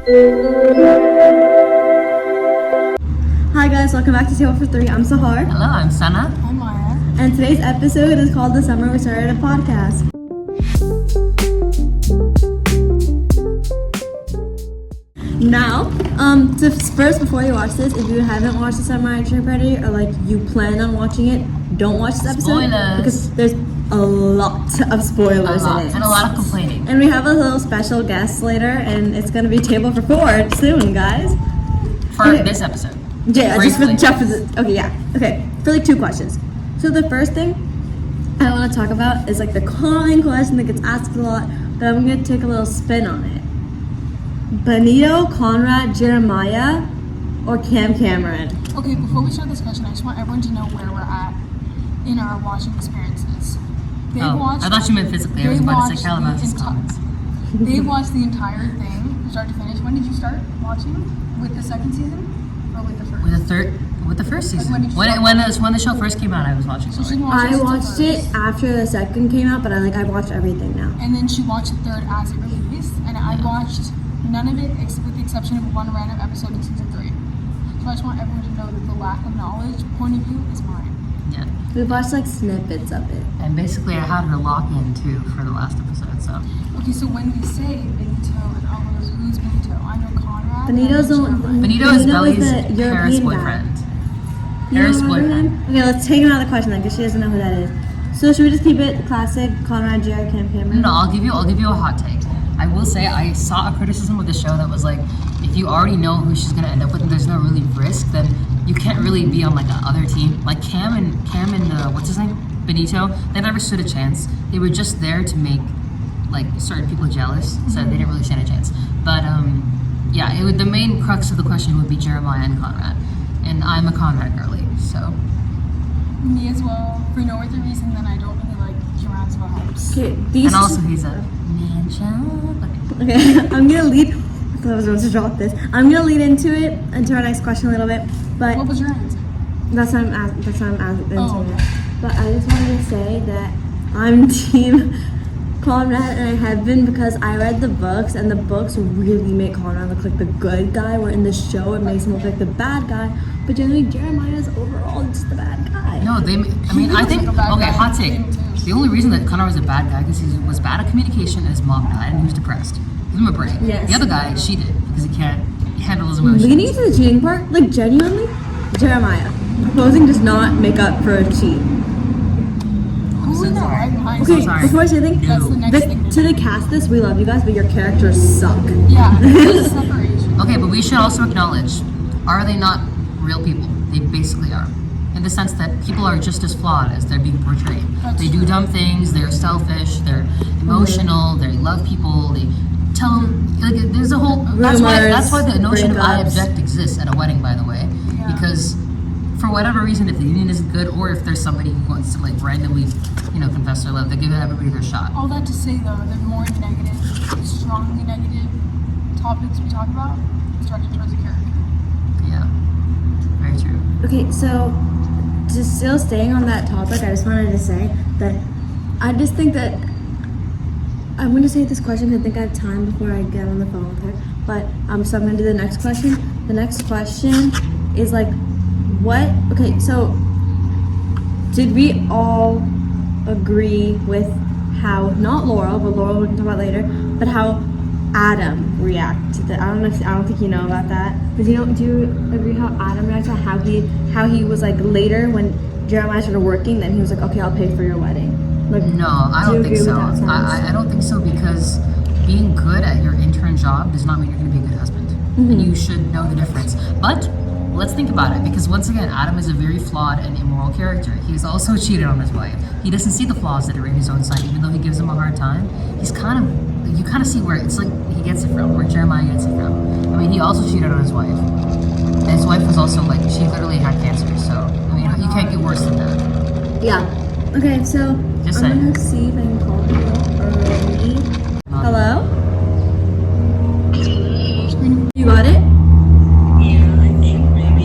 Hi guys, welcome back to Table for Three. I'm Sahar. Hello, I'm Sana. I'm Maya. And today's episode is called The Summer We Started a Podcast. Now, first before you watch this, if you haven't watched The Summer I Turned Pretty or like you plan on watching it, don't watch this episode. Spoilers. Because there's a lot of spoilers in it. And a lot of complaining. And we have a little special guest later, and it's going to be Table for Four soon, guys. For this episode. Yeah, just Briefly. for Jeff. Okay, yeah. Okay, for like 2 questions. So the first thing I want to talk about is like the common question that gets asked a lot, but I'm going to take a little spin on it. Benito, Conrad, Jeremiah, or Cam Cameron? Okay, before we start this question, I just want everyone to know where we're at in our watching experiences. They I thought you meant physically. I was about to say Calabasas comments. They watched the entire thing, from start to finish. When did you start watching? With the second season? Or with the first? With the first season. When did you when the show first came out, I was watching. So she it. didn't watch I the watched it first. after the second came out, but I watched everything now. And then she watched the third as it released, and I watched none of it with the exception of one random episode in season 3. So I just want everyone to know that the lack of knowledge point of view is mine. Yeah. We watched like snippets of it. And basically, I had her lock in too for the last episode. So Okay, so when we say Benito and all those, who's Benito? I know Conrad. Benito's the and one. Jeremiah. Benito is Belly's the Paris European guy. boyfriend. You Paris don't remember boyfriend. him? Okay, let's take another question then, because she doesn't know who that is. So should we just keep it classic Conrad, Jared, Cam Cameron? No, I'll give you a hot take. I will say I saw a criticism of the show that was like, if you already know who she's gonna end up with and there's no really risk, then you can't really be on like the other team. Like Cam and what's his name? Benito, they never stood a chance. They were just there to make like certain people jealous, so they didn't really stand a chance. But yeah, the main crux of the question would be Jeremiah and Conrad. And I'm a Conrad girly, so. Me as well. For no other reason than I don't really like Jeremiah's vibes. Okay, these And also he's a man child. Okay, I'm gonna lead. I was supposed to drop this. I'm gonna lead into our next question a little bit, but What was your answer? that's what I'm asking. Oh. But I just wanted to say that I'm team Conrad, and I have been because I read the books, and the books really make Conrad look like the good guy, where in the show it makes him look like the bad guy. But generally, Jeremiah is overall just the bad guy. No, I think, like a bad okay, guy hot take. in the game, too. The only reason that Connor was a bad guy because he was bad at communication and his mom died and he was depressed. Give him a break. Yes. The other guy cheated because he can't handle his emotions. Leading into the cheating part, like genuinely, Jeremiah proposing does not make up for a cheat. Who in their right mind? Okay, sorry. before I say anything, That's the next thing. to the cast this, we love you guys, but your characters suck. Yeah, there's a separation. Okay, but we should also acknowledge, are they not real people? They basically are. In the sense that people are just as flawed as they're being portrayed. They do dumb things, they're selfish, they're emotional, they love people, they tell like there's a whole that's why the notion of I breakups. object exists at a wedding, by the way. Yeah. Because for whatever reason, if the union isn't good or if there's somebody who wants to like randomly, confess their love, they give everybody their shot. All that to say though, the more negative, strongly negative topics we talk about, it's directed towards the character. Yeah. Very true. Okay, so just still staying on that topic, I just wanted to say that I just think that I'm going to say this question because I think I have time before I get on the phone with her. But so I'm going to do the next question. The next question is like, what? Okay, so did we all agree with how not Laurel, but Laurel we can talk about later, but how Adam reacted to that? I don't think you know about that. But do you agree how Adam reacted? How he was like later when Jeremiah started working, then he was like, okay, I'll pay for your wedding. Like, No, I do you don't think agree so. with that sense? I don't think so because being good at your intern job does not mean you're going to be a good husband. And you should know the difference. But let's think about it because once again, Adam is a very flawed and immoral character. He's also cheated on his wife. He doesn't see the flaws that are in his own side, even though he gives him a hard time. You kind of see where it's like he gets it from, where Jeremiah gets it from. I mean, he also cheated on his wife. And his wife was also like, she literally had cancer. So, I mean, you can't get worse than that. Yeah. Okay, so Just I'm saying. gonna see if I can call people early. Hello? You got it? Me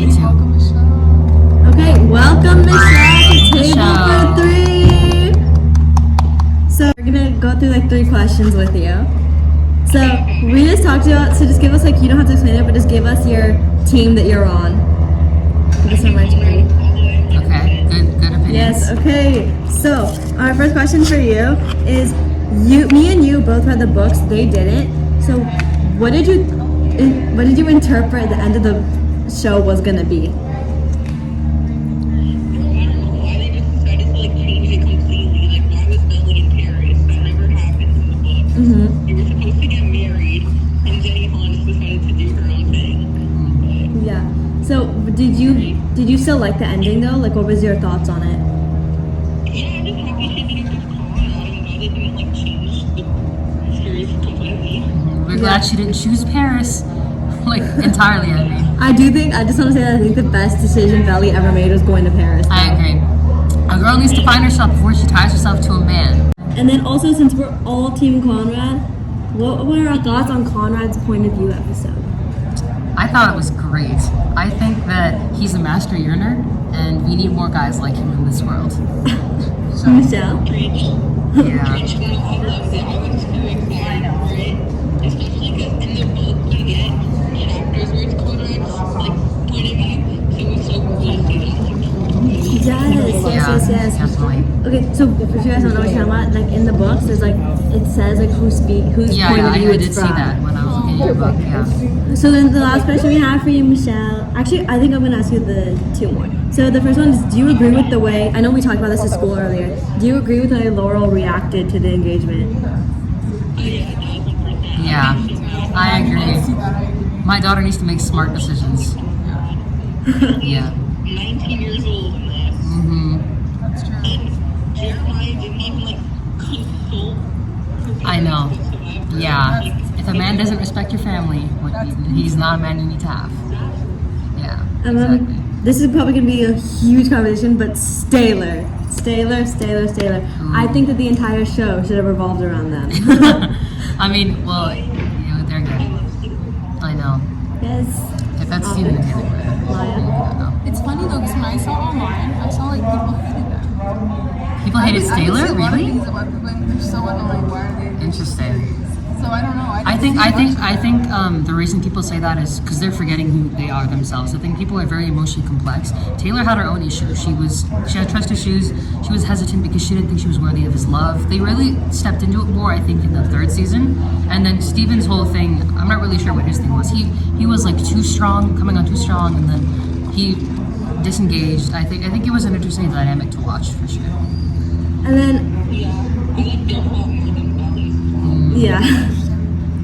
too. Welcome, Michelle. Okay, welcome Michelle to Michelle. Table for 3. So we're gonna go through like 3 questions with you. So We just talked about, so just give us, like, you don't have to explain it, but just give us your team that you're on. This one might be. Okay, good opinions. Yes, okay. So, our first question for you is, me and you both read the books, they didn't. So, what did you interpret the end of the show was gonna be? I don't know why they just decided to like change it completely. Like, why was Belly in Paris? That never happened in the book. They were supposed to get married, and Jenny Han just decided to do her own thing. Yeah. So, did you still like the ending though? Like, what was your thoughts on it? Yeah, I'm just happy she didn't just call her out. I'm glad they didn't like change the series completely. We're glad she didn't choose Paris, like entirely. I mean, I just want to say that I think the best decision Belly ever made was going to Paris. I agree. A girl needs to find herself before she ties herself to a man. And then also, since we're all Team Conrad, what were our thoughts on Conrad's point of view episode? I thought it was great. I think that he's a master yearner, and we need more guys like him in this world. Michelle? Preach. Yeah. Preach. No, I loved it. I was too excited for it. Especially because in the book you get chapters where it's Conrad's like point of view. So it was so cool to see that. Yes. Definitely. Okay, so if you guys don't know what you're talking about, like in the books, there's like it says like whose point of view I it's did see from. that when I was looking at your book. Yeah. So then the last question we have for you, Michelle. Actually, I think I'm gonna ask you the two more. So the first one is: do you agree with the way? I know we talked about this at school earlier. Do you agree with the way Laurel reacted to the engagement? Yeah, I agree. My daughter needs to make smart decisions. Yeah. 19 years old in this. That's true. And Jeremiah didn't even like consult her I know. parents whatsoever. Yeah. If a man doesn't respect your family, he's not a man you need to have. Yeah. Exactly. This is probably gonna be a huge conversation, but Staylor. I think that the entire show should have revolved around them. I mean, well, they're good. I know. Yes. If that's Steven and Taylor, I don't know. It's funny though, because when I saw online, I saw like people hated them. People hated I see Taylor, a lot of really? things about people and they're so annoying. Why are they? Interesting. So I don't know. I think the reason people say that is because they're forgetting who they are themselves. I think people are very emotionally complex. Taylor had her own issues. She had trust issues. She was hesitant because she didn't think she was worthy of his love. They really stepped into it more, I think, in the third season. And then Steven's whole thing, I'm not really sure what his thing was. He was like too strong, coming on too strong, and then he disengaged. I think it was an interesting dynamic to watch for sure. And then Yeah, I like their fault more than Belly's. yeah.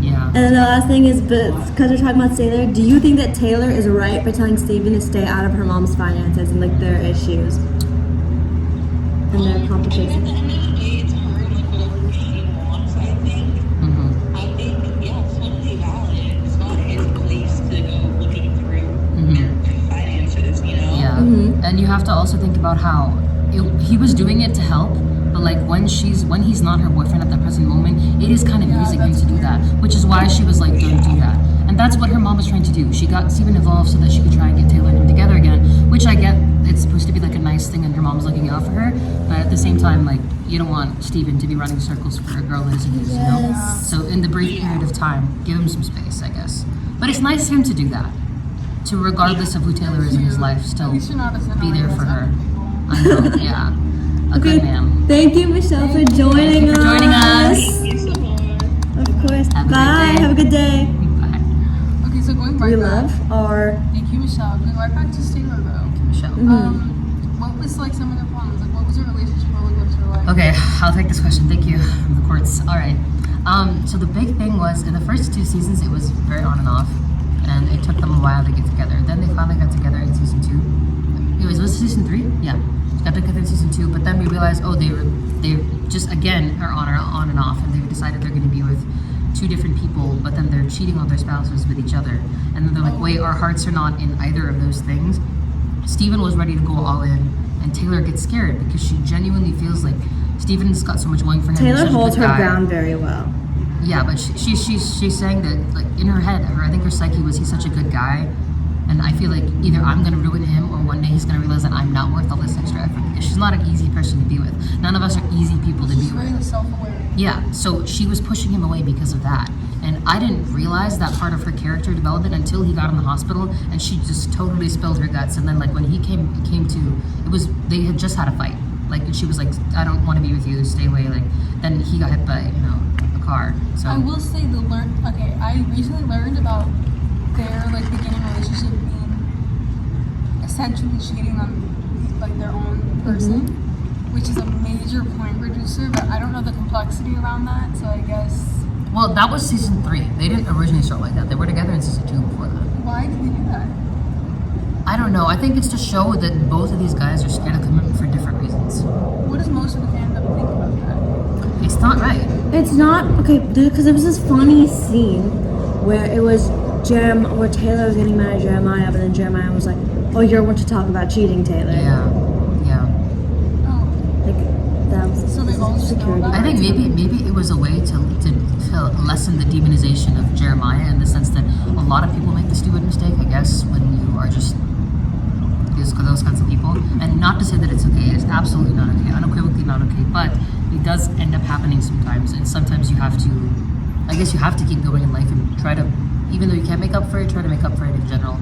Yeah. And then the last thing is, because we're talking about Taylor, do you think that Taylor is right for telling Steven to stay out of her mom's finances and like their issues and their At the complications? end of the day, it's her and like whatever she wants, I think. Mm-hmm. I think, yeah, it's totally valid. It's not his place to go looking through their finances, you know? Yeah. And you have to also think about how he was doing it to help, but like when he's not her boyfriend at that present moment, it is kind of using him to do that, which is why she was like, don't do that. And that's what her mom was trying to do. She got Steven involved so that she could try and get Taylor and him together again, which I get. It's supposed to be like a nice thing and her mom's looking out for her, but at the same time, like, you don't want Steven to be running circles for a girl that isn't his, you know? So in the brief period of time, give him some space, I guess. But it's nice of him to do that, to regardless of who Taylor is in his life, still At least you're not as be annoying there as for her. other people. I know, yeah. A good man. Thank you, Michelle, for joining you for joining us. Thank you so much. Of course. Have a good Bye. day. Have a good day. Bye. Okay, so going We right back. love our. Thank you, Michelle. Going right back to Taylor though. Michelle. What was like some of the problems? Like, what was your relationship really with her like? Okay, I'll take this question. Thank you, the courts. All right. So the big thing was in the first 2 seasons, it was very on and off, and it took them a while to get together. Then they finally got together in season 2. Anyways, was it season 3? Yeah, got together in season 2. But then we realized, oh, they just again are on and off, and they decided they're going to be with 2 different people, but then they're cheating on their spouses with each other. And then they're like, wait, our hearts are not in either of those things. Steven was ready to go all in, and Taylor gets scared because she genuinely feels like Steven's got so much going for him. He's Taylor such a holds good her guy. ground very well. Yeah, but she's saying that like in her head, I think her psyche was he's such a good guy, and I feel like either I'm gonna ruin him or one day he's gonna realize that I'm not worth all this extra effort because she's not an easy person to be with. None of us are easy people to be She's with. very self-aware. Yeah, so she was pushing him away because of that. And I didn't realize that part of her character development until he got in the hospital, and she just totally spilled her guts. And then like when he came to, they had just had a fight. Like, and she was like, I don't want to be with you, stay away. Like, then he got hit by, a car. So I will say I recently learned about their like beginning relationship being essentially cheating on like their own person, which is a major point reducer, but I don't know the complexity around that, so I guess. Well, that was season 3. They didn't originally start like that. They were together in season 2 before that. Why did they do that? I don't know. I think it's to show that both of these guys are scared of commitment for different reasons. What does most of the fandom think about that? It's not right. It's not okay because there was this funny scene where it was where Taylor was getting mad at Jeremiah, but then Jeremiah was like, "Oh, you're one to talk about cheating, Taylor." Yeah. Oh, Like that was so they all just know about I think maybe it was a way to lessen the demonization of Jeremiah in the sense that a lot of people make the stupid mistake, I guess, when you are just those kinds of people. And not to say that it's okay, it's absolutely not okay, unequivocally not okay, but it does end up happening sometimes, and sometimes you have to keep going in life and try to, even though you can't make up for it, try to make up for it in general,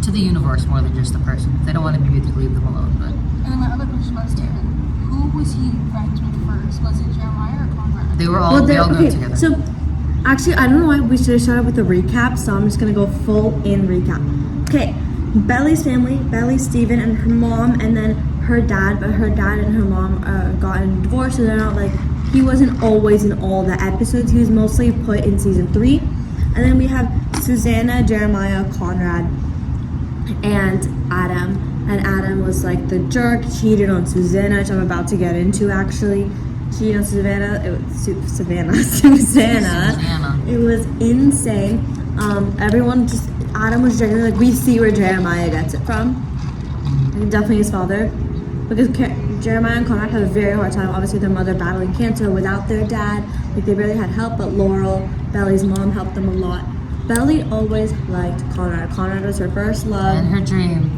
to the universe more than just the person. If they don't want to be with you, leave them alone. But And then my other question was, Taylor, who was he friends with first? Was it Jeremiah or Conrad? they were all, they all grew up together. So, actually, I don't know why we should have started with the recap, so I'm just gonna go full in recap. Okay, Belly's family, Belly, Steven, and her mom, and then her dad, but her dad and her mom got in a divorce, so they're not like, he wasn't always in all the episodes, he was mostly put in season 3. And then we have Susanna, Jeremiah, Conrad, and Adam. And Adam was like the jerk, cheated on Susanna, which I'm about to get into actually. Cheated on Susanna. Susanna. It was insane. Everyone just, Adam was genuinely like, we see where Jeremiah gets it from. And definitely his father. Because Jeremiah and Conrad had a very hard time, obviously their mother battling cancer without their dad. Like they barely had help, but Laurel, Belly's mom, helped them a lot. Belly always liked Conrad. Conrad was her first love. And her dream.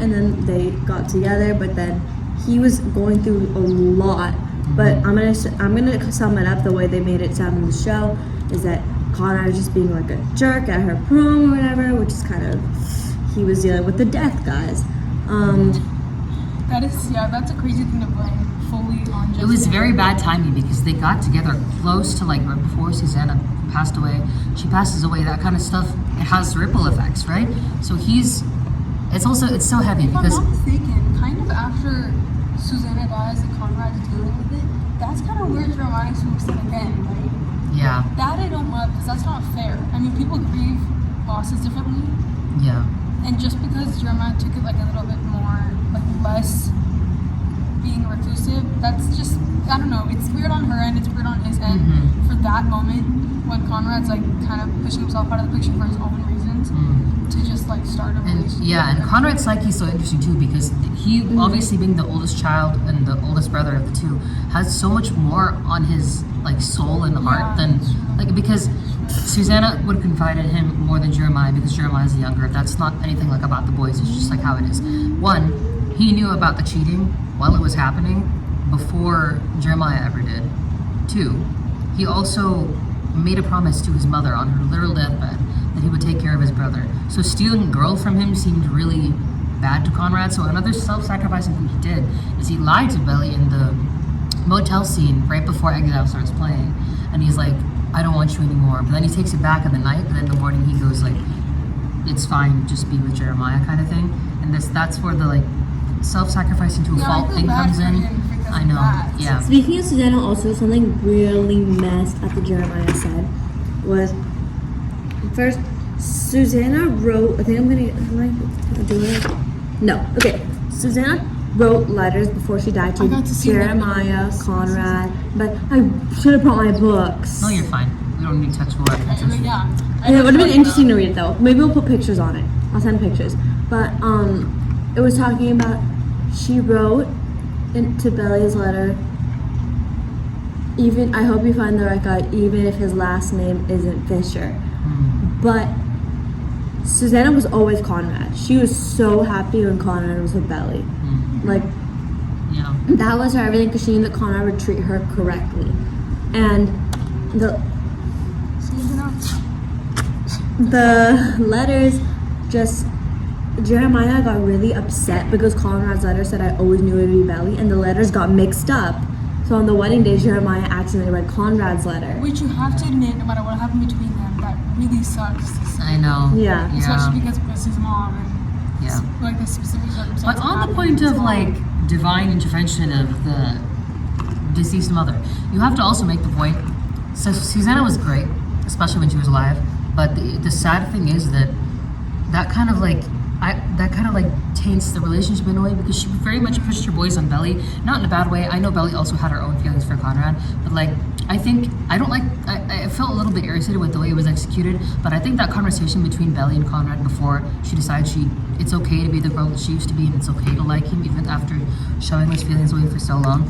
And then they got together, but then he was going through a lot. But I'm gonna sum it up the way they made it sound in the show, is that Conrad was just being like a jerk at her prom or whatever, which is kind of, he was dealing with the death guys. That's a crazy thing to blame fully on just It was him. very bad timing because they got together close to like right before Susanna passed away. She passes away, that kind of stuff, it has ripple effects, right? So it's so heavy If I'm because not mistaken, kind of after Susanna dies and Conrad's dealing with it, that's kind of where Jeremiah swoops in again, right? yeah. That I don't love because that's not fair. I mean, people grieve losses differently, Yeah. and just because Jeremiah took it like a little bit more, like less being reclusive, that's just, I don't know, it's weird on her end, it's weird on his end. For that moment, when Conrad's like kind of pushing himself out of the picture for his own reasons, to just like start a relationship. And Conrad's psyche is so interesting too because he, obviously being the oldest child and the oldest brother of the two, has so much more on his like soul and heart than like, because Susanna would confide in him more than Jeremiah because Jeremiah is the younger. That's not anything like about the boys, it's just like how it is. One, he knew about the cheating while it was happening before Jeremiah ever did. 2, he also made a promise to his mother on her literal deathbed that he would take care of his brother. So stealing a girl from him seemed really bad to Conrad. So another self-sacrificing thing he did is he lied to Belly in the motel scene right before Exile starts playing. And he's like, I don't want you anymore. But then he takes it back in the night, and then in the morning he goes like, it's fine, just be with Jeremiah kind of thing. And that's where the like self-sacrificing to a fault thing comes in. I know, yeah. Speaking of Susanna, also something really messed up that Jeremiah said was, first, Susanna wrote, Susanna wrote letters before she died I got to to see Jeremiah, that. Conrad, but I should have brought my books. No, you're fine. We don't need touchable evidence. Yeah. And it would have been interesting to read it though. Maybe we'll put pictures on it. I'll send pictures. But it was talking about, she wrote into Belly's letter, even, I hope you find the right guy, even if his last name isn't Fisher. But Susanna was always Conrad. She was so happy when Conrad was with Belly. Like, Yeah. that was her everything because she knew that Conrad would treat her correctly. And the Susanna the letters just Jeremiah got really upset because Conrad's letter said I always knew it would be Belly, and the letters got mixed up. So on the wedding day, Jeremiah accidentally read Conrad's letter. Which you have to admit, no matter what happened between them, that really sucks. To see. I know. Yeah. Especially because it was his mom and Yeah. like the specific circumstances. But on the happened point to his of mom. like divine intervention of the deceased mother, you have to also make the point. So Susanna was great, especially when she was alive. But the sad thing is that kind of like taints the relationship in a way, because she very much pushed her boys on Belly, not in a bad way. I know Belly also had her own feelings for Conrad, but like I felt a little bit irritated with the way it was executed. But I think that conversation between Belly and Conrad before she decides it's okay to be the girl that she used to be, and it's okay to like him even after showing those feelings away for so long,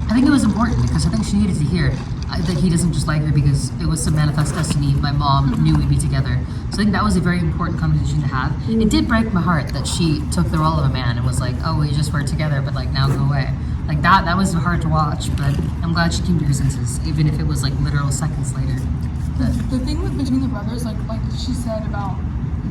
I think it was important, because I think she needed to hear that he doesn't just like her because it was some manifest destiny. My mom knew we'd be together. So I think that was a very important conversation to have. It did break my heart that she took the role of a man and was like, oh, we just were together, but like now go away. Like that was hard to watch, but I'm glad she came to her senses, even if it was like literal seconds later. But The thing between the brothers, like she said about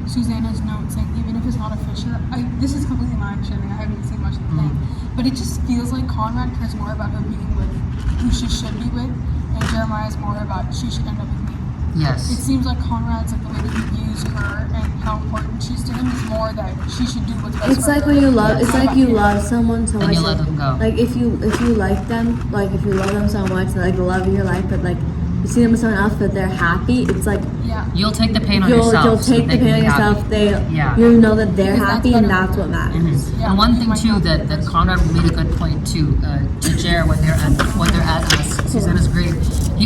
Susanna's note saying, even if it's not a Fisher, this is completely my understanding. I haven't seen much of the thing, but it just feels like Conrad cares more about her being with who she should be with, and Jeremiah's more about she should end up with me. yes. It seems like Conrad's like the way that he views her and how important she's to him is more that she should do what's best It's for like her. when you love. It's Not like about you him. love someone so And much. you let them go. Like if you like them, like if you love them so much, like the love of your life, but like you see them with someone else, but they're happy. It's like Yeah. You'll take the pain on you'll yourself. so take they the can pain on be happy. yourself. They Yeah. you know that they're Because that's happy, and better. that's what matters. Yeah, And one it thing might too not be that the Conrad made a good point to Jer when they're at Susanna's grave.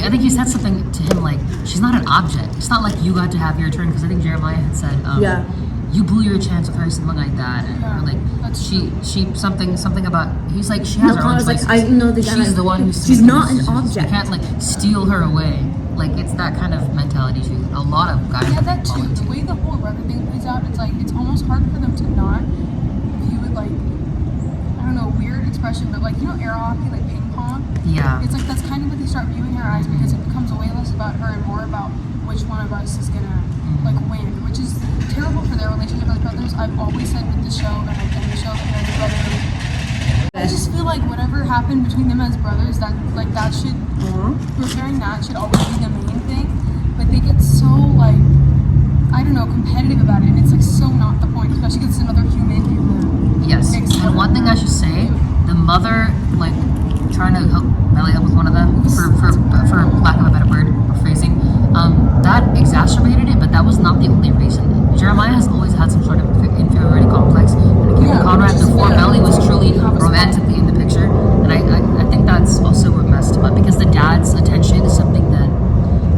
I think he said something to him like, she's not an object. It's not like you got to have your turn, because I think Jeremiah had said, Yeah. you blew your chance with her, something like that, and Yeah, or like that's she something about. He's like, she has her own Conrad's like, choices. I know the guy. She's the one who's. She's not an You object. can't like steal her away. Like it's that kind of mentality too. A lot of guys. Yeah, that fall too. into. The way the whole brother thing plays out, it's like it's almost hard for them to not view it like, I don't know, weird expression, but like air hockey, like ping pong. Yeah. It's like that's kind of what they start viewing her as, because it becomes way less about her and more about which one of us is gonna like win, which is terrible for their relationship as brothers. I've always said with the show and I've done the show that they're brotherly. I just feel like whatever happened between them as brothers, that should repairing that should always be the main thing. But they get so like, I don't know, competitive about it, and it's like so not the point, especially because it's another human in the Yes. mix. And one thing I should say, the mother like trying to help Belly up with one of them for lack of a better word or phrasing, that exacerbated it, but that was not the only reason. Jeremiah has always had some sort of inferiority complex, and accusing Yeah, Conrad which is before fair. Belly was truly Have a spot. romantically in the picture, and I think that's also what messed him up, because the dad's attention is something that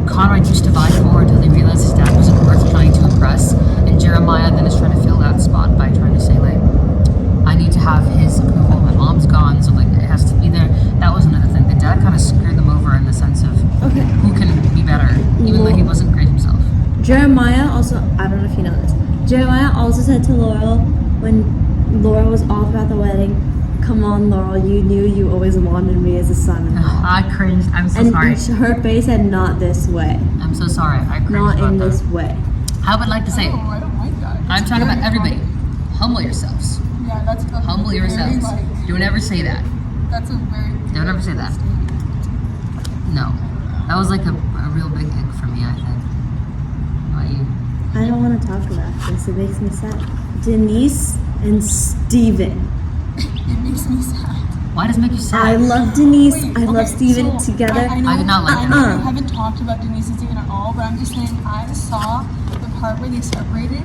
Conrad used to vie for until they realized his dad wasn't worth trying to impress, and Jeremiah then is trying to fill that spot by trying to say like, I need to have his approval. My mom's gone, so like it has to be there. That was another thing. The dad kind of screwed them over in the sense of Okay. who can be better, even though he wasn't great himself. Jeremiah also, I don't know if you know this. Jeremiah also said to Laurel when Laurel was off about the wedding, "Come on, Laurel, you knew you always wanted me as a son-in-law." I cringed. I'm so And sorry. her face said, "Not this way, I'm so sorry. I cringed not about in that. this way." I would like to say, Oh, I don't like that. I'm It's talking about very everybody. funny. Humble yourselves. Yeah, that's Humble very, yourselves. like, Don't ever say that. that's a very. Don't ever say that. No. That was like a real big ick for me, I think. Not you. I don't want to talk about this. It makes me sad. Denise and Steven. It makes me sad. Why does it make you sad? I love Denise. Wait, I love okay, Steven so together. I, know, I did not like I that. know we haven't talked about Denise and Steven at all, but I'm just saying I saw the part where they separated.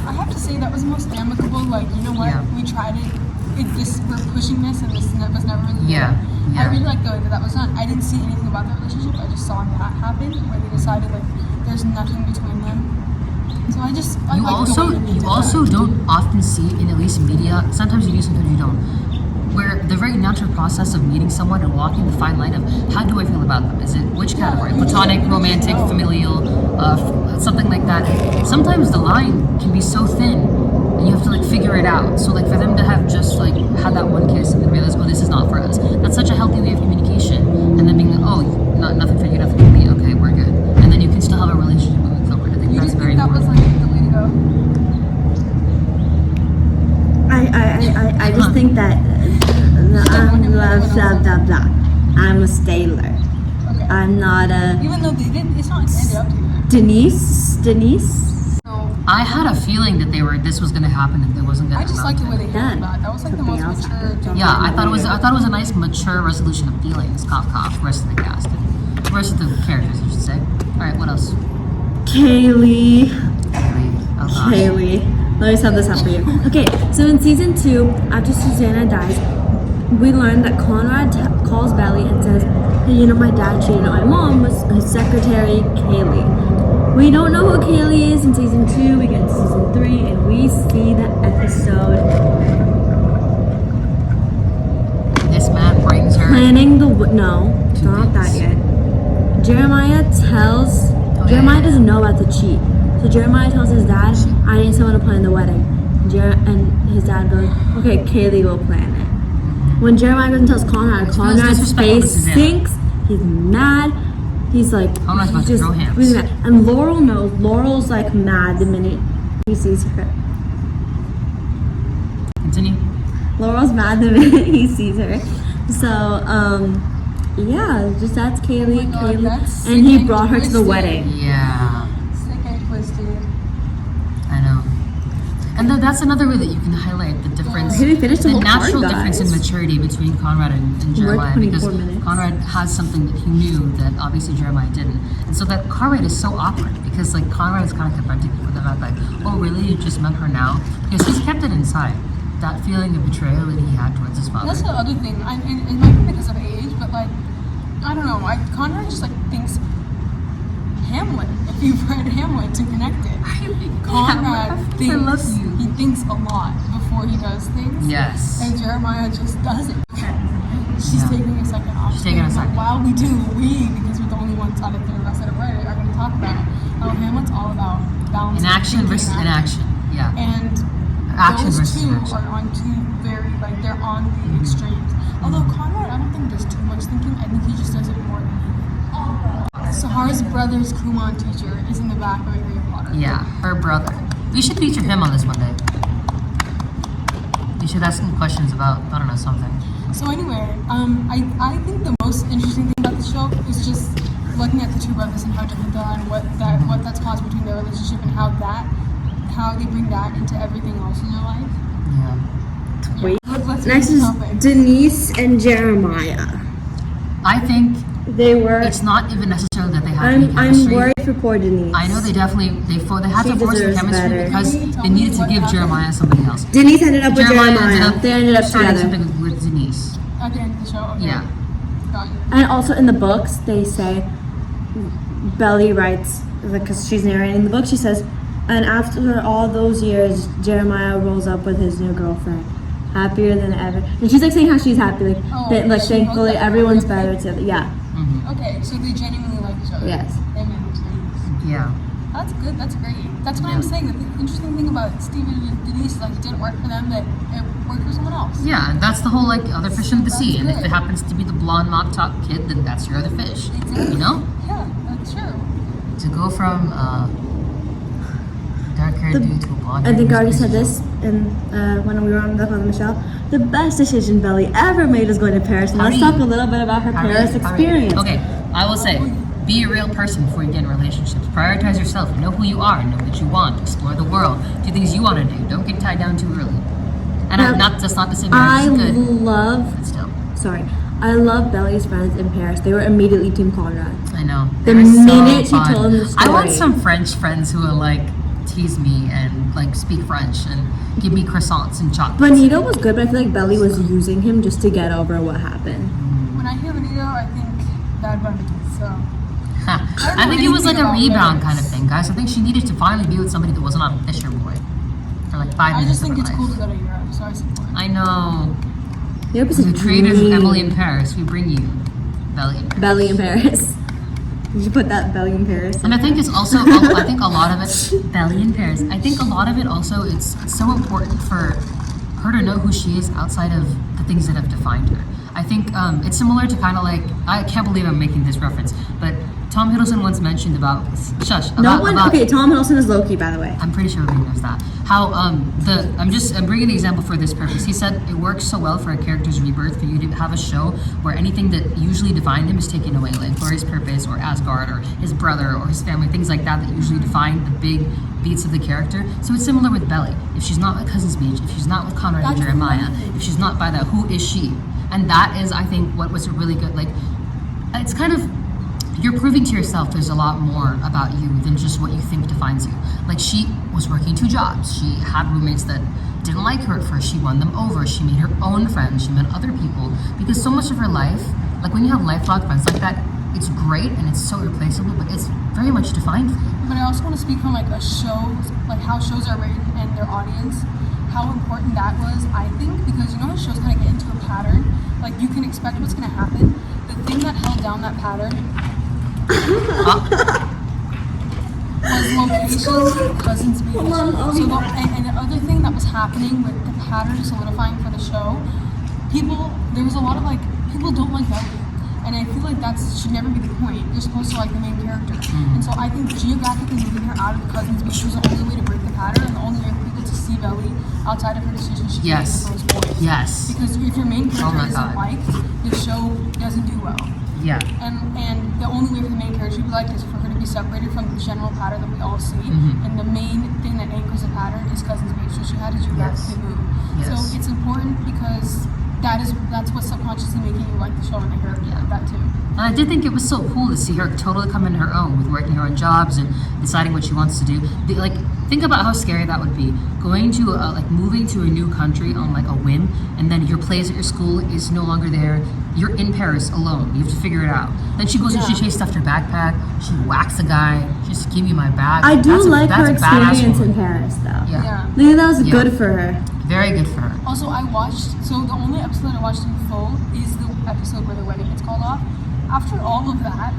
I have to say that was the most amicable. Like, you know what? Yeah. We tried it. We're pushing this, and this was never really Yeah, there. yeah. I really like the way that was done. I didn't see anything about their relationship. I just saw that happen, where they decided like there's nothing between them. So I You like the way that they did also that. don't often see in at least media. Sometimes you do, sometimes you don't. Where the very natural process of meeting someone and walking the fine line of how do I feel about them? Is it which category? Platonic, romantic, familial, something like that. Sometimes the line can be so thin, and you have to like figure it out. So like for them to have just like had that one kiss and then realize, oh, this is not for us. That's such a healthy way of communication. And then being like, oh, nothing for you, nothing for me. Okay, we're good. And then you can still have a relationship moving forward. I think you That's just very think that was important. like the way to go? I just think that blah, blah, blah. I'm a Staler. Okay. I'm not a Even though they didn't, it's not ended up together. Denise. No. I had a feeling that this was gonna happen and it wasn't gonna I just happen. liked the way they handled Yeah. that. That was like the Something most else mature. happened. Yeah, I thought it was a nice mature resolution of feelings. Cough cough. Rest of the cast. Rest of the characters, I should say. All right, what else? Kaylee. Oh gosh. Kaylee. Let me sum this up for you. Okay, so in season 2, after Susanna dies, we learn that Conrad calls Belly and says, hey, you know, my dad cheated on my mom with his secretary, Kaylee. We don't know who Kaylee is in season 2. We get into season 3, and we see the episode This man brings her. planning the. No, it's Two not that things. yet. Jeremiah tells. yeah, Jeremiah yeah. doesn't know about the cheat. So Jeremiah tells his dad, I need someone to plan the wedding. And his dad goes, okay, Kaylee will plan it. When Jeremiah goes and tells Conrad, feels Conrad's disrespectful to face Susanna. sinks. He's mad. He's like, Conrad's about to he's throw hands. he's mad. And Laurel knows. Laurel's like mad the minute he sees her. Continue. Laurel's mad the minute he sees her. So, yeah, just that's Kaylee. Oh my God, Kaylee. that's And he sick brought her to the twisted. wedding. Yeah, Sick and twisted. I know. And that's another way that you can highlight the difference, Hey, we finished the whole natural card, difference in guys. maturity between Conrad and Jeremiah, 24 because minutes. Conrad has something that he knew that obviously Jeremiah didn't, and so that car ride is so awkward because like Conrad is kind of confronting him with the fact like, oh really, you just met her now? Because he's kept it inside, that feeling of betrayal that he had towards his father. That's the other thing. It might be because of age, but like, I don't know. Conrad just like thinks Hamlet. If you've read Hamlet to connect it, Conrad thinks I love you. he thinks a lot before he does things. Yes. And Jeremiah just does it. She's Yeah. taking a second off. She's taking a second. While we because we're the only ones out of the rest that have read it, are going to talk about how Hamlet's all about balance. Inaction versus inaction. Yeah. And Action those versus two inaction. are on two very, like, they're on the extremes. Although Conrad, I don't think does too much thinking. I think he just does it more than Sahara's brother's Kumon teacher is in the back of Harry Potter. Yeah, her brother. We should feature him on this one day. You should ask him questions about, I don't know, something. So anyway, I think the most interesting thing about the show is just looking at the two brothers and how different they are and what that's caused between their relationship and how they bring that into everything else in their life. Yeah. Wait. Let's Next move is to topic. Denise and Jeremiah. I think They were. it's not even necessary that they have any I'm chemistry. worried for poor Denise. I know they had She to force their deserves chemistry better. because Can you tell they me needed to what give happened? Jeremiah somebody else. Denise ended up with Jeremiah. They ended up starting together. something with Denise. At the end of the show. Okay. Yeah. Got you. And also in the books, they say, Belly writes, because she's narrating the book, she says, and after all those years, Jeremiah rolls up with his new girlfriend. Happier than ever. And she's like saying how she's happy. Like, Oh, like she thankfully, wrote that everyone's for her. better together. Yeah. Okay, so they genuinely like each other. Yes. Him and Denise. Yeah. That's good. That's great. That's what I'm saying. The interesting thing about Steven and Denise, like, it didn't work for them, that it worked for someone else. Yeah, and that's the whole like other fish in the That's sea. And if good. it happens to be the blonde mock top kid, then that's your other fish. Exactly. You know? Yeah, that's true. To go from dark haired dude to a blonde. I think I already said this when we were on the phone with Michelle. The best decision Belly ever made is going to Paris. And let's Harry. talk a little bit about her Harry, Paris Harry. experience. Okay, I will say, be a real person before you get in relationships. Prioritize yourself. Know who you are. Know what you want. Explore the world. Do things you want to do. Don't get tied down too early. And that's not to say I marriage is good. love. But still, I love Belly's friends in Paris. They were immediately Team Conrad. I know. The They were so minute she fun. told him the I want story. some French friends who will like tease me and like speak French and give me croissants and chocolates. Bonito was good, but I feel like Belly was using him just to get over what happened. When I hear Benito, I think Bad Bunny. So I think it was like a anything about rebound kind of thing, guys. I think she needed to finally be with somebody that wasn't on a Fisher Boy for like 5 I minutes just think of it's her cool to life. go to Europe, so I support. I know. Europe is The creators of dream. Emily in Paris, we bring you Belly in Paris. Belly in Paris. You should put that Belly in Paris. And I think it's also, I think a lot of it, Belly in Paris. I think a lot of it also, it's so important for her to know who she is outside of the things that have defined her. I think it's similar to kind of like, I can't believe I'm making this reference, but Tom Hiddleston once mentioned about shush. No About, one. about, Okay, Tom Hiddleston is Loki, by the way. I'm pretty sure everybody knows that. How I'm bringing the example for this purpose. He said it works so well for a character's rebirth for you to have a show where anything that usually defined him is taken away, like Glorious Purpose or Asgard or his brother or his family, things like that usually define the big beats of the character. So it's similar with Belly. If she's not with Cousins Beach, if she's not with Conrad and Jeremiah, if she's not by that, who is she? And that is, I think, what was really good. Like, it's kind of, you're proving to yourself there's a lot more about you than just what you think defines you. Like, she was working 2 jobs. She had roommates that didn't like her at first. She won them over. She made her own friends. She met other people. Because so much of her life, like when you have lifelong friends like that, it's great and it's so irreplaceable, but it's very much defined for you. But I also want to speak from like a show, like how shows are written and their audience, how important that was, I think, because you know how shows kind of get into a pattern, like you can expect what's going to happen. The thing that held down that pattern was locations and Cousins Beach. And the other thing that was happening with the pattern solidifying for the show, there was a lot of like, people don't like Belly. And I feel like that should never be the point. You're supposed to like the main character. And so I think geographically moving her out of Cousins Beach was the only way to break the pattern and the only way for people to see Belly outside of her decision she made in the first place. Yes. Because if your main character isn't God. liked, the show doesn't do well. Yeah. And the only way for the main character to be liked is for her to be separated from the general pattern that we all see. And the main thing that anchors the pattern is Cousins Beach. So she had to geographically move. Yes. So it's important because that's what's subconsciously making you like the show and the character like that too. And I did think it was so cool to see her totally come into her own with working her own jobs and deciding what she wants to do. Like, think about how scary that would be. Going to, moving to a new country on, like, a whim, and then your place at your school is no longer there. You're in Paris alone. You have to figure it out. Then she goes and she chased after her backpack. She whacks a guy. She just give me my bag. I do like her that's a badass experience in woman. Paris, though. Yeah. I think that was good for her. Very good for her. Also, the only episode I watched in full is the episode where the wedding gets called off. After all of that,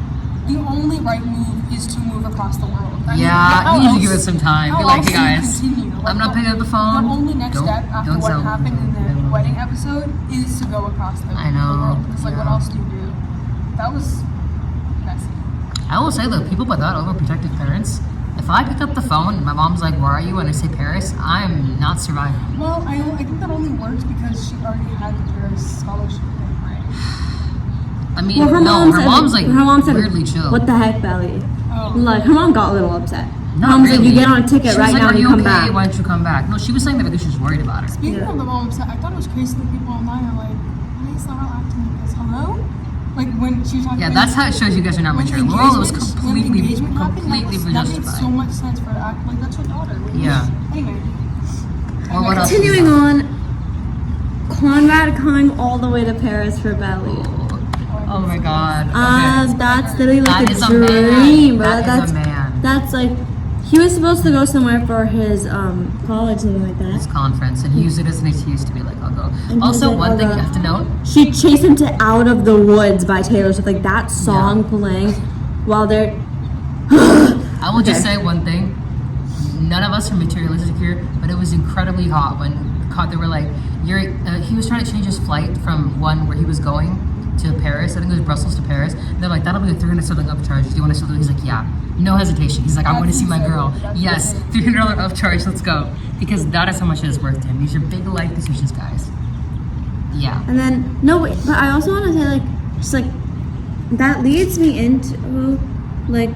the only right move is to move across the world. You need to give it some time. Be like, hey guys, continue? I'm not picking up the phone. The only next step after what happened in the wedding episode is to go across the world. Because what else do you do? That was messy. I will say though, people with that overprotective parents, if I pick up the phone and my mom's like, where are you? And I say Paris, I'm not surviving. Well, I think that only works because she already had the Paris scholarship, right? I mean, her mom's like weirdly chill. What the heck, Belly? Oh. Like, her mom got a little upset. Not Mom's really. like, you get on a ticket She right was now like, and you are come okay? back. Why don't you come back? No, she was saying that because she was worried about her. Speaking of the mom upset, I thought it was crazy that people online are like, why is Laurel acting like this? Hello? Like when she was talking Yeah, that's how it shows you guys are not mature. Laurel was completely That made justified. so much sense for her to act like that's her daughter. Yeah. Anyway. Or what else? Continuing on, Conrad coming all the way to Paris for Belly. Oh my god. Okay. That's literally like That is a a man. dream, bro. That is a man. That's like, he was supposed to go somewhere for his college, something like This that. conference, and he used it as an excuse to be like, I'll go. And Also, he said, one thing "I'll you go." have to note, She chased him to Out of the Woods by Taylor Swift, like that song playing while they're. I will just say one thing. None of us are materialistic here, but it was incredibly hot when they were like, he was trying to change his flight from one where he was going to Paris. I think it was Brussels to Paris. And they're like, that'll be a $300 upcharge. Do you want to still do it? He's like, yeah. No hesitation. He's like, I want to see my girl. Yes, $300 upcharge. Let's go. Because that is how much it is worth to him. These are big life decisions, guys. Yeah. And then but I also want to say just that leads me into like.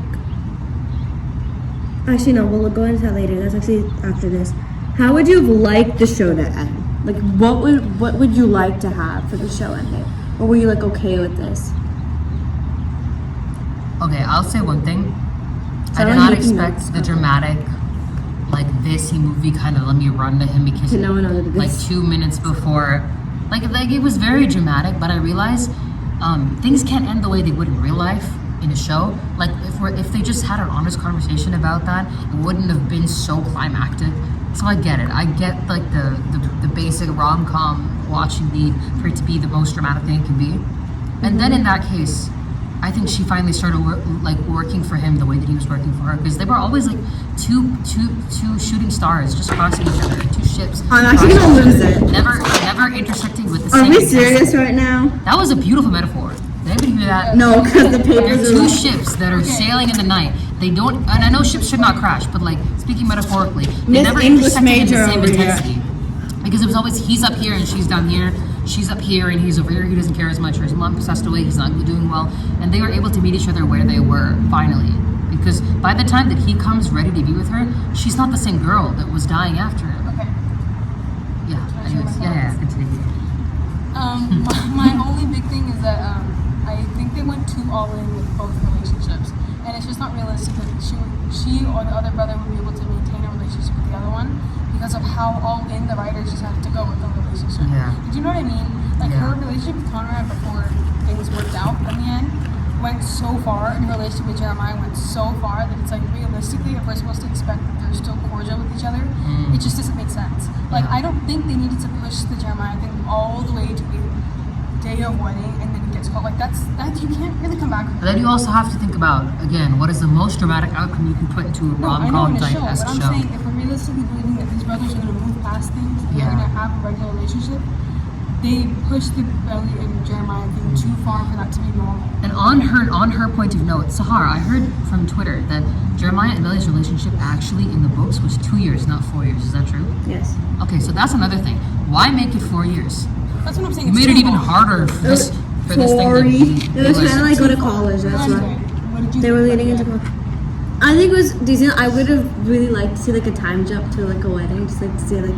Actually, no. We'll go into that later. That's actually after this. How would you have liked the show to end? Like, what would you like to have for the show ending? Or were you like okay with this? Okay, I'll say one thing. I So did I'm not making expect notes. the dramatic, like this movie kind of let me run to him because To no one other than like this. 2 minutes before, like it was very dramatic. But I realized things can't end the way they would in real life in a show. Like if they just had an honest conversation about that, it wouldn't have been so climactic. So I get it. I get like the basic rom-com watching need for it to be the most dramatic thing it can be. And then in that case, I think she finally started working for him the way that he was working for her, because they were always like two shooting stars just crossing each other, two ships. I'm actually gonna lose it. Never intersecting with the Are same. we serious right now? That was a beautiful metaphor. Maybe hear that. No, because the There are papers two are. ships that are sailing in the night. They don't, and I know ships should not crash, but like speaking metaphorically, they Miss never English intersected in the major same over here. intensity. Because it was always he's up here and she's down here. She's up here and he's over here. He doesn't care as much, or his mom passed away. He's not doing well, and they were able to meet each other where they were finally. Because by the time that he comes ready to be with her, she's not the same girl that was dying after him. Okay. Yeah. Anyways, yeah. Continue. My only big thing is that I think they went too all in with both relationships, and it's just not realistic that she or the other brother would be able to maintain a relationship with the other one because of how all in the writers just had to go with the relationship. Yeah. Do you know what I mean? Like Yeah. her relationship with Conrad before things worked out in the end went so far, and her relationship with Jeremiah went so far that it's like realistically, if we're supposed to expect that they're still cordial with each other, it just doesn't make sense. Like I don't think they needed to push the Jeremiah thing all the way to the day of wedding and then he gets caught. Like that's you can't really come back from But then you also have to think about, again, what is the most dramatic outcome you can put into a I know in rom-com a type show, esque but I'm show. saying if we're realistically believing that these brothers are going to move past things and Yeah. they're going to have a regular relationship, they push the Belly and Jeremiah thing too far for that to be normal. And on her point of note, Sahar, I heard from Twitter that Jeremiah and Belly's relationship actually in the books was 2 years, not 4 years. Is that true? Yes. Okay, so that's another thing. Why make it 4 years? That's what I'm saying. You it's made it too even long. harder for this thing to Sorry. be It was kind of like go to Too far. college. That's Anyway, why. what did you They were think leading about into. that? I think it was decent. I would have really liked to see like a time jump to like a wedding, just like to see like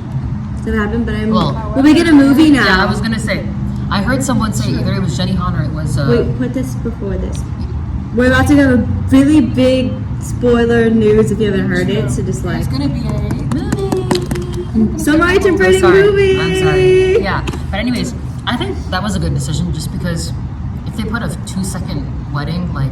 what happened. But Well, we get a movie now. Yeah, I was gonna say. I heard someone say either it was Jenny Han or it was. Wait, put this before this. We're about to have a really big spoiler news if you haven't heard it. So just like There's going to be a Summer I'm Pretty sorry. movie. I'm sorry. Yeah, but anyways, I think that was a good decision just because if they put a 2-second wedding, like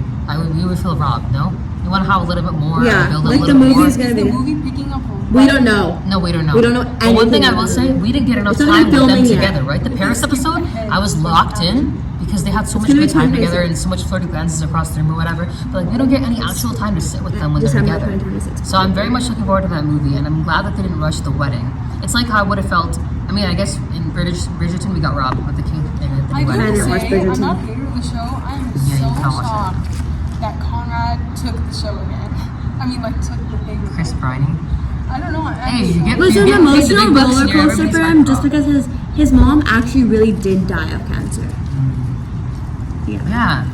we would feel robbed. No, you want to have a little bit more. Yeah, build a like the little more. movie's gonna Is the be. movie picking up? We don't know. No, we don't know. We don't know But one thing anything I will about say, it. we didn't get enough It's not time even with them filming yet. together, right? The Paris episode, I was locked in because they had so much gonna good be time 2026. together and so much flirty glances across the room or whatever. But like, we don't get any actual time to sit with them when they're December together. 2026. So I'm very much looking forward to that movie, and I'm glad that they didn't rush the wedding. It's like how I would have felt. I mean, I guess in Bridgerton we got robbed with the king and the I wedding. didn't will watch say, Bridgerton. I'm not a hater of the show. I am Yeah, you so can't watch it. shocked that Conrad took the show again. I mean, like, took the big Chris Briney. I don't know. Hey, you get- It was you an get paid the emotional big bucks roller and you're coaster for everybody's him just heartthrob. because his mom actually really did die of cancer. Yeah,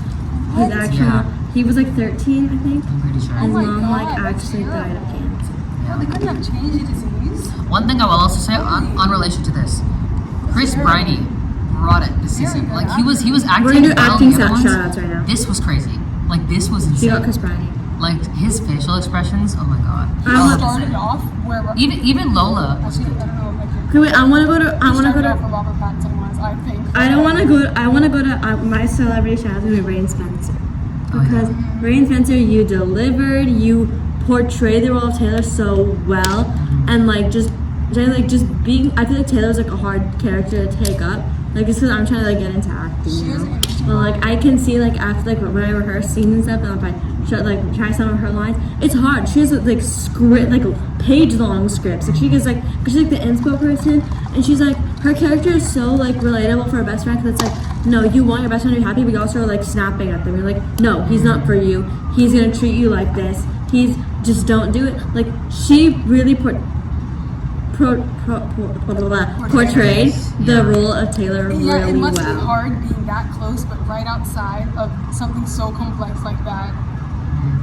He's actually Yeah. he was like 13, I think. I'm pretty sure. Oh His my mom like God, that's actually died of terrible. cancer. Well, they couldn't have changed the disease. One thing I will also say, unrelated to this, Chris Briney brought it this season. good Like he was acting. We're gonna do well acting the other ones. shout-outs right now. This was crazy. Like this was She got insane. Chris Briney. Like his facial expressions. Oh my god. He I started off where Even Lola was actually, good. I don't know if I can. Okay, wait, I want to go to. I want to go Started off to. where Robert Pattinson was, I think. I don't want to go. I want to go to my celebrity shout out to be Rain Spencer Oh, yeah. because Rain Spencer, you delivered. You portrayed the role of Taylor so well, and like just being. I feel like Taylor's like a hard character to take up. Like it's because I'm trying to like get into acting. She You has know? an interesting But like I can see like after like when I rehearse scenes and stuff, and if I try some of her lines, it's hard. She has like script like page long scripts. Like she gets like cause she's like the inspo person, and she's like her character is so like relatable for her best friend. Cause it's like no, you want your best friend to be happy, but you also are like snapping at them. You're like no, he's not for you. He's gonna treat you like this. He's just don't do it. Like she really portrayed the role of Taylor Yeah, it really must be well. hard being that close, but right outside of something so complex like that.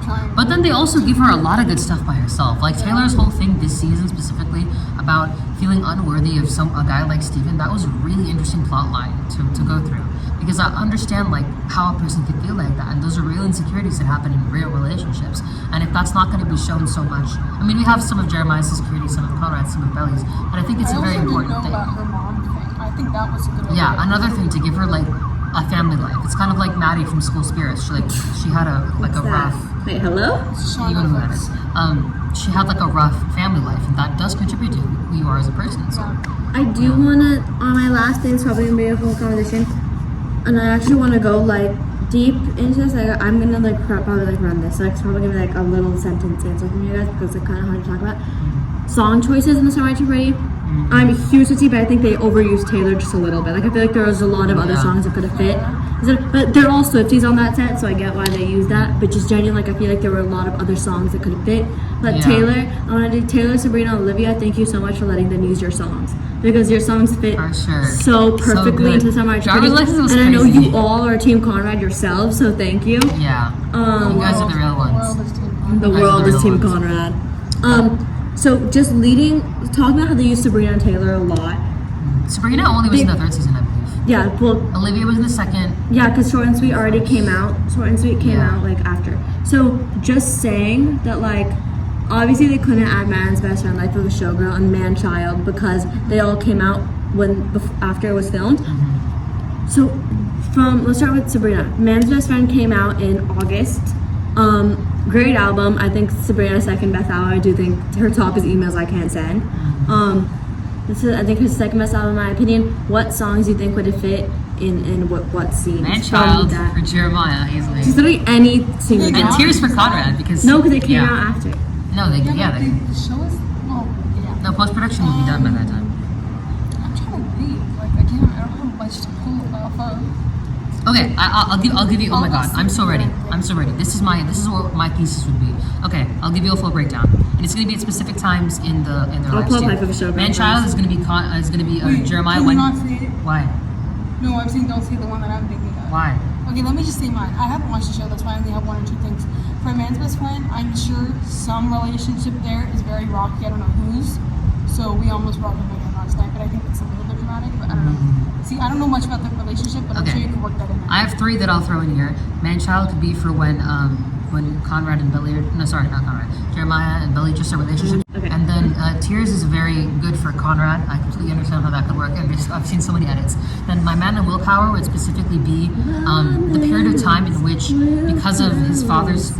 Trying. But then they also give her a lot of good stuff by herself. Like Taylor's whole thing this season specifically about feeling unworthy of a guy like Steven, that was a really interesting plot line to go through. Because I understand like how a person could feel like that, and those are real insecurities that happen in real relationships. And if that's not going to be shown so much, I mean, we have some of Jeremiah's insecurities, some of Conrad's, some of Belly's, and I think it's I a very also important didn't know thing. about her mom thing. I think that was a good Yeah, idea. another thing to give her like a family life. It's kind of like Maddie from School Spirits. She had a What's a that? rough. Wait, hello? Sean You know who that is. Netflix. She had like a rough family life, and that does contribute to who you are as a person. So. Yeah. I do wanna on my last thing, it's probably gonna be a whole conversation, and I actually wanna go like deep into this. I'm gonna like probably like run this. So it's probably gonna be like a little sentence answer from you guys because it's kind of hard to talk about. song choices in the songwriter party. I'm a huge Swiftie, but I think they overused Taylor just a little bit. Like I feel like there was a lot of other Yeah. songs that could have fit. But they're all Swifties on that set, so I get why they use that. But just genuinely, like I feel like there were a lot of other songs that could have fit. But Yeah. Taylor, I want to do Taylor, Sabrina, Olivia. Thank you so much for letting them use your songs because your songs fit For sure. so perfectly good. into the songwriter Driver's party. License was And I know crazy. you all are Team Conrad yourselves, so thank you. Yeah. You guys are the real ones. The Guys are world the is real Team ones. Conrad. So just talking about how they use Sabrina and Taylor a lot. Sabrina only was in the third season, I believe. Yeah, well, Olivia was in the second. yeah, because Short and Sweet already came out. Short and Sweet came Yeah. out like after. So just saying that, like, obviously they couldn't add Man's Best Friend, Life of a Showgirl, and Man Child because they all came out after it was filmed. So let's start with Sabrina. Man's Best Friend came out in August. Great album. I think Sabrina's second best album. I do think her top is Emails I Can't Send. This is, I think, her second best album in my opinion. What songs do you think would have fit in what scenes? Man from Child that? for Jeremiah easily. Just literally any single And song. Tears for Conrad because No, because they came yeah. out after. No, they Yeah, yeah. but They, the show is. Well, yeah. no post production will be done by that time. I'm trying to read. Like again, I don't have much to pull off of. Okay, I'll give you. Oh my God, I'm so ready. I'm so ready. This is what my thesis would be. Okay, I'll give you a full breakdown, and it's going to be at specific times in their I'll lives pull up too. Life of a Showgirl Man Child is going to be Wait, Jeremiah. can When? you not see it? Why? No, I'm saying don't see the one that I'm thinking of. Why? Okay, let me just say mine. I haven't watched the show, that's why I only have one or two things. For a Man's Best Friend, I'm sure some relationship there is very rocky. I don't know whose. So we almost brought him again last night, but I think it's a little bit dramatic. But I don't know. See, I don't know much about the relationship, but I'm Okay. sure you can work that in. I have 3 that I'll throw in here. Man Child could be for when Conrad and Billy not Conrad, Jeremiah and Billy just a relationship. Okay. And then Tears is very good for Conrad. I completely understand how that could work. And I've seen so many edits. Then My Man and Willpower would specifically be the period of time in which, because of his mother's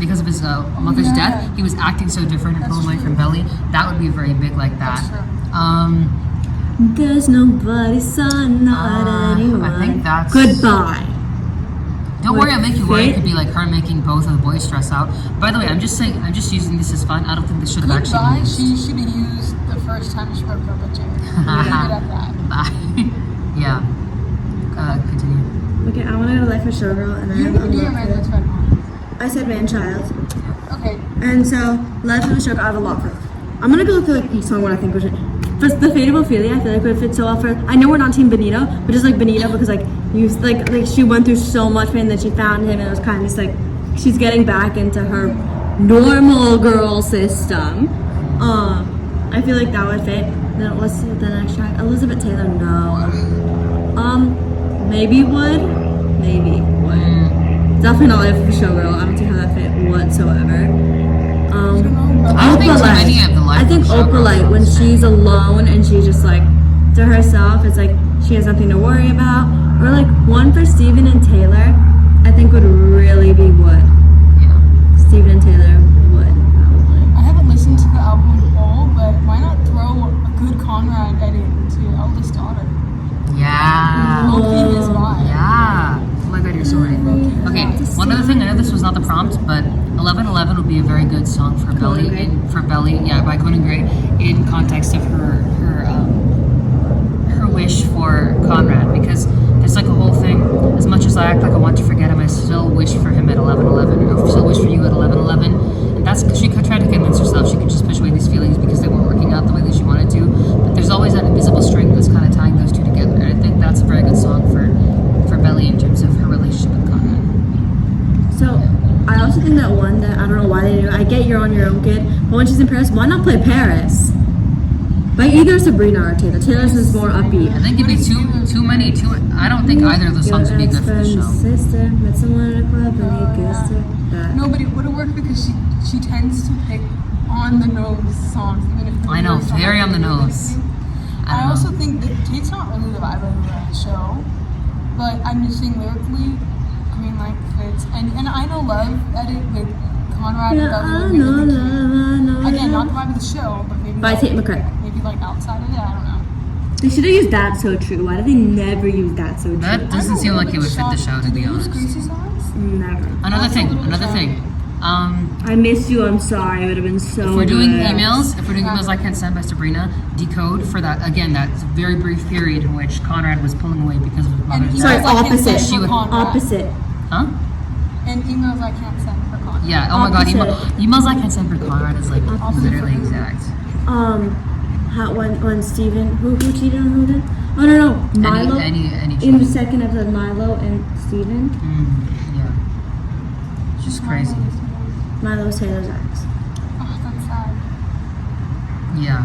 death, he was acting so different and pulling away from Billy. That would be very big like that. That's true. There's nobody, son, not anyone. I think that's- Goodbye. Don't worry, I'll make you worry. It Fit. could be like her making both of the boys stress out. By the way, I'm just using this as fun. I don't think this should have actually Goodbye, been used. she should have used the first time she broke up with Jerry. You're good at that. Bye. Yeah. Continue. Okay, I want to go to Life of a Showgirl, and I You have can do your Man's Best Friend one. I said Man Child. Okay. And so, Life of a Showgirl, I have a lot for. I'm gonna go through like each song what I think would fit. For the Fate of Ophelia, I feel like would fit so well for. I know we're not Team Benito, but just like Benito because like like she went through so much pain, then she found him, and it was kind of just like she's getting back into her normal girl system. I feel like that would fit. Then let's see the next track. Elizabeth Taylor, no. Maybe would. Definitely not Life of a Showgirl. I don't see how that fit whatsoever. I don't think too Opalite. many of the Life I think of a Showgirl Opalite, when songs fit. she's alone and she's just like to herself, it's like she has nothing to worry about. Or like one for Steven and Taylor, I think would really be Wood. Yeah. Steven and Taylor would. I haven't listened to the album in whole, but why not throw a good Conrad edit into Eldest Daughter? Yeah. Low-key his vibe. Yeah. Oh my God, you're so right. Okay, one other thing. I know this was not the prompt, but 1111 would be a very good song for Belly. Gray? Yeah, by Conan Gray, in context of her wish for Conrad, because there's like a whole thing. As much as I act like I want to forget him, I still wish for him at 1111, or still wish for you at 1111. And that's because she could try to convince herself she could just push away these feelings because they weren't working out the way that she wanted to. But there's always that invisible string that's kind of tying those two together. And I think that's a very good song for Belly in terms of her relationship with Conrad. So I also think that one that I don't know why they do. I get You're on Your Own, kid, but when she's in Paris, why not play Paris? By either Sabrina or Taylor. Taylor's is more upbeat. I think it'd be too many. I don't think either of those songs would be good for the show. Sister met someone in a club and he kissed her. That. No, but it would have worked because she tends to pick on the nose songs, even if the I know, lyrics don't very have on the anything to do with nose. anything. I I don't also know. think that Tate's not really the vibe of the show, but I'm just saying lyrically, I mean, like, fits. And I know Love edit with Conrad Yeah, and I Belly would be know, really cute. I know. Again, not the vibe of the show, but maybe By like, Tate McRae. maybe like outside of it, I don't know. They should have used That So True. Why did they never use That So True? That doesn't seem like it would fit the show, to be honest. Did they use Gracie songs? Never. Another That's a thing. little Another challenging. thing. I miss you. I'm sorry. It would have been so. If we're doing good. emails I Can't Stand by Sabrina, decode for that again. That very brief period in which Conrad was pulling away because of his mother's emails Sorry, death. I can't opposite. send for Conrad. Opposite. Huh? And emails I can't send for Conrad. Yeah. Oh my God. Opposite. Emails I Can't Stand for Conrad is like literally exact. When Steven, who cheated on who then? Oh no, Milo. Any In the second episode, Milo and Steven. Yeah. It's just crazy. Milo was Taylor's ex. Oh, that's sad. Yeah,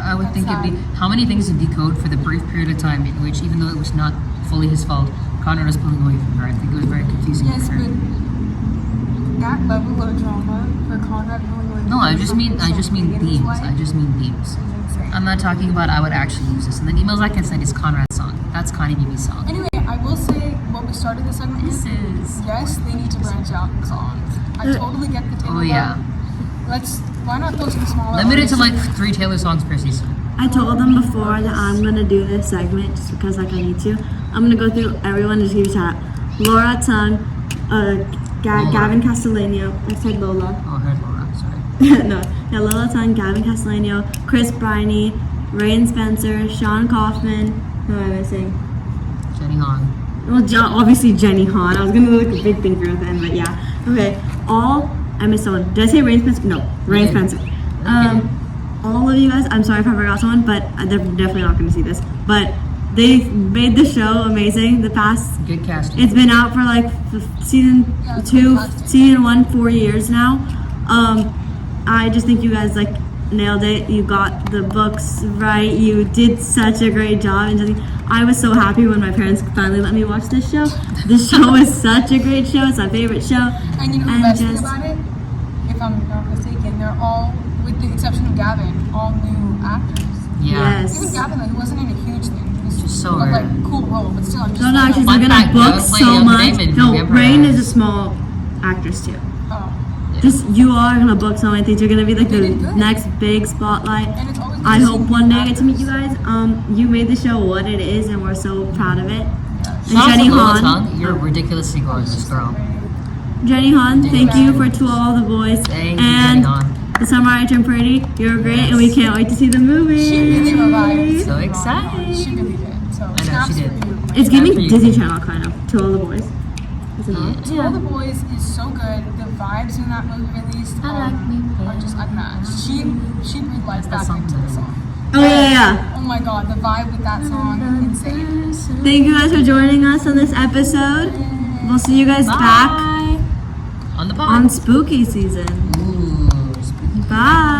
I would That's think it'd be sad. how many things to decode for the brief period of time in which, even though it was not fully his fault, Conrad was pulling away from her. I think it was very confusing Yes, for her. but that level of drama for Conrad pulling away. No, I just from mean his themes. wife I just mean themes. is insane. I'm not talking about I would actually use this. And then emails I can send is Conrad's song. That's Connie BB's song. Anyway, I will say what we started this segment with. Yes, they need to branch out in songs. I totally get the Taylor. Oh yeah, Why not go to the smaller? limited to artists? like 3 Taylor songs per season. I told them before that I'm gonna do this segment just because like I need to. I'm gonna go through everyone to just give you a shout out. Laura Tung, Gavin Castellano. I said Lola. Oh, I heard Laura. Sorry. No, yeah, Lola Tung, Gavin Castellano, Chris Briney, Rain Spencer, Sean Kaufman. Who am I missing? Jenny Han. Well, obviously Jenny Han. I was gonna look a big thing for her then, but yeah. Okay, I missed someone. Did I say Rain Spencer? No, Rain You did. Spencer. All of you guys, I'm sorry if I forgot someone, but they're definitely not gonna see this. But they made the show amazing. The past, Good casting. it's been out for like season Yeah, it's 2, fantastic. season 1, 4 years now. I just think you guys like nailed it. You got the books right. You did such a great job. And just, I was so happy when my parents finally let me watch this show. This show is such a great show. It's my favorite show. And you know the best thing about it? If I'm not mistaken, they're all, with the exception of Gavin, all new actors. Yeah. Yes. Even Gavin, like, he wasn't in a huge thing. He was Just so but, like rare. cool role, but still, I'm just. No, no, like, she's Fun not gonna fact, book Doug played so Young much. Damon No, from Emperor Rain is House. a small actress too. Oh. Just you are gonna book so many things. You're gonna be like They the did good. next big spotlight. And it's always I good to hope see one new day I get to meet you actors. guys. You made the show what it is, and we're so proud of it. And Shout out Jenny to Lola Han, Tung. You're ridiculously gorgeous, girl. Jenny Han, thank you to all the boys. Thank you, and Jenny Han. the Summer I Turned Pretty. You're great, and we can't wait to see the movie. She really revived. So excited. She really did. So, I know, snaps she for did. you. It's giving for you. Disney Channel kind of to all the boys. Isn't it? To All the Boys is so good. The vibes when that movie released I like me are just unmatched. She breathed life That's back that into the song. song. Oh yeah. Oh my god, the vibe with that song, insane. Thank you guys for joining us on this episode. We'll see you guys back On the pod. on spooky season. Ooh, spooky. Bye.